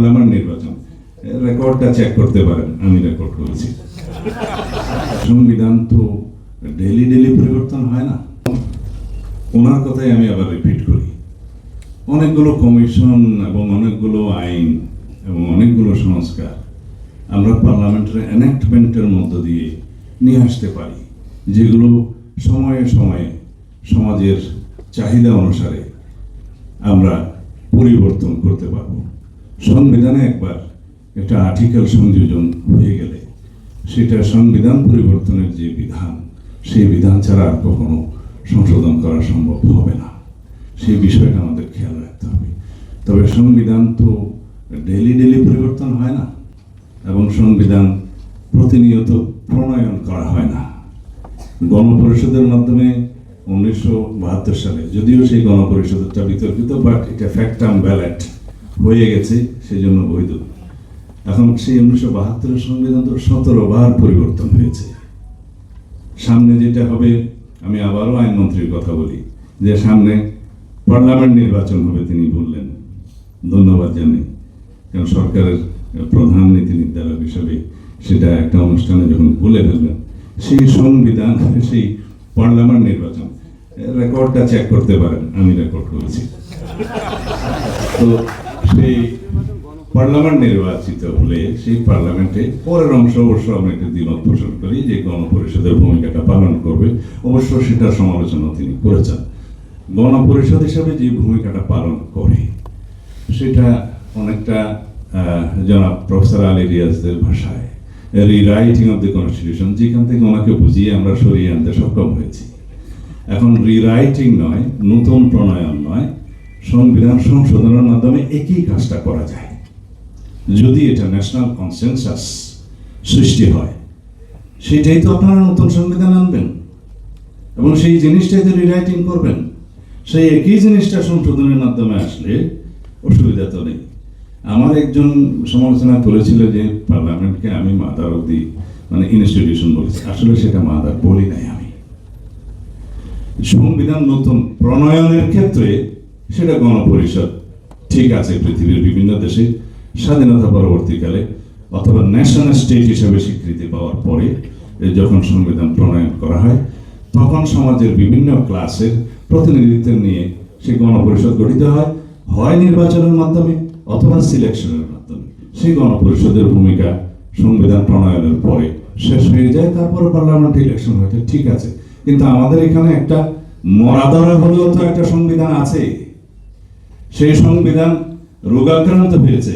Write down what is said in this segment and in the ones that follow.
Parliament নির্বাচন, রেকর্ডটা check করতে পারেন, আমি রেকর্ড করেছি। সংবিধান তো ডেলি পরিবর্তন হয় না। ওনার কথাই আমি আবার রিপিট করি, অনেকগুলো কমিশন এবং অনেকগুলো আইন এবং অনেকগুলো সংস্কার আমরা পার্লামেন্টের এনাক্টমেন্টের মধ্য দিয়ে নিয়ে আসতে পারি, যেগুলো সময়ে সময়ে সমাজের চাহিদা অনুসারে আমরা পরিবর্তন করতে পারব। সংবিধানে একবার একটা আর্টিকেল সংযোজন হয়ে গেলে সেটা সংবিধান পরিবর্তনের যে বিধান, সেই বিধান ছাড়া আর কখনো সংশোধন করা সম্ভব হবে না। সেই বিষয়টা আমাদের খেয়াল রাখতে হবে। তবে সংবিধান তো ডেলি পরিবর্তন হয় না এবং সংবিধান প্রতিনিয়ত প্রণয়ন করা হয় না। গণপরিষদের মাধ্যমে 1972 সালে, যদিও সেই গণপরিষদটা বিতর্কিত, বাট এটা ফ্যাক্টাম ব্যালট হয়ে গেছে, সেই জন্য বৈধ। এখন সেই 1972 সংবিধান তো 17 বার পরিবর্তন হয়েছে। সামনে যেটা হবে, আমি আবারও আইনমন্ত্রীর কথা বলি, যে সামনে পার্লামেন্ট নির্বাচন হবে, তিনি বললেন, ধন্যবাদ জানাই, কারণ সরকারের প্রধান নীতি নির্ধারক হিসাবে সেটা একটা অনুষ্ঠানে যখন বলে ফেললেন, সেই সংবিধান, সেই পার্লামেন্ট নির্বাচন, রেকর্ডটা চেক করতে পারেন, আমি রেকর্ড করেছি। তো সেই পার্লামেন্ট নির্বাচিত হলে সেই পার্লামেন্টে পরের অংশ অবশ্য আমি একটা দ্বিমত পোষণ করি যে গণপরিষদের ভূমিকাটা পালন করবে, অবশ্য সেটার সমালোচনা তিনি করেছেন। গণপরিষদ হিসাবে যে ভূমিকাটা পালন করে সেটা অনেকটা জনাব প্রফেসর আলী রিয়াজদের ভাষায় রিরাইটিং অফ দ্য কনস্টিটিউশন, যেখান থেকে ওনাকে বুঝিয়ে আমরা সরিয়ে আনতে সক্ষম হয়েছি। এখন রিরাইটিং নয়, নতুন প্রণয়ন নয়, সংবিধান সংশোধনের মাধ্যমে একই কাজটা করা যায় যদি এটা ন্যাশনাল কনসেনসাস সৃষ্টি হয়। সেটাই তো আপনারা নতুন সংবিধান আনবেন এবং সেই জিনিসটাই তো রিরাইটিং করবেন। সেই একই জিনিসটা সংশোধনের মাধ্যমে আসলে অসুবিধা তো নেই। আমার একজন সমালোচনা করেছিল যে পার্লামেন্টকে আমি মাদার অব দি ইনস্টিটিউশন বলেছি, আসলে সেটা মাদার বলি নাই আমি। সংবিধান নতুন প্রণয়নের ক্ষেত্রে সেটা গণপরিষদ ঠিক আছে, পৃথিবীর বিভিন্ন দেশে স্বাধীনতা পরবর্তীকালে অথবা ন্যাশনাল স্টেট হিসেবে স্বীকৃতি পাওয়ার পরে যখন সংবিধান প্রণয়ন করা হয়, তখন সমাজের বিভিন্ন ক্লাসের প্রতিনিধিত্ব নিয়ে সেই গণপরিষদ গঠিত হয়, হয় নির্বাচনের মাধ্যমে অথবা সিলেকশনের মাধ্যমে। সেই গণপরিষদের ভূমিকা সংবিধান প্রণয়নের পরে শেষ হয়ে যায়, তারপরে পার্লামেন্ট ইলেকশন হয়েছে, ঠিক আছে। কিন্তু আমাদের এখানে একটা মরাদরা হলেও তো একটা সংবিধান আছে, সেই সংবিধান রোগাক্রান্ত হয়েছে,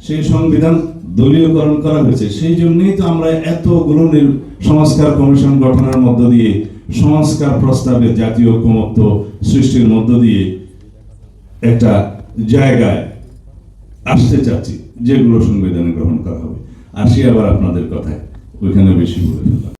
সেই সংবিধান দলীয়করণ করা হয়েছে। সেই জন্যই তো আমরা এতগুলো সংস্কার কমিশন গঠনের মধ্য দিয়ে সংস্কার প্রস্তাবে জাতীয় ঐকমত্য সৃষ্টির মধ্য দিয়ে একটা জায়গায় আসতে চাচ্ছি, যেগুলো সংবিধানে গ্রহণ করা হবে। আসি আবার আপনাদের কথায়, ওইখানে বেশি বলে ফেললাম।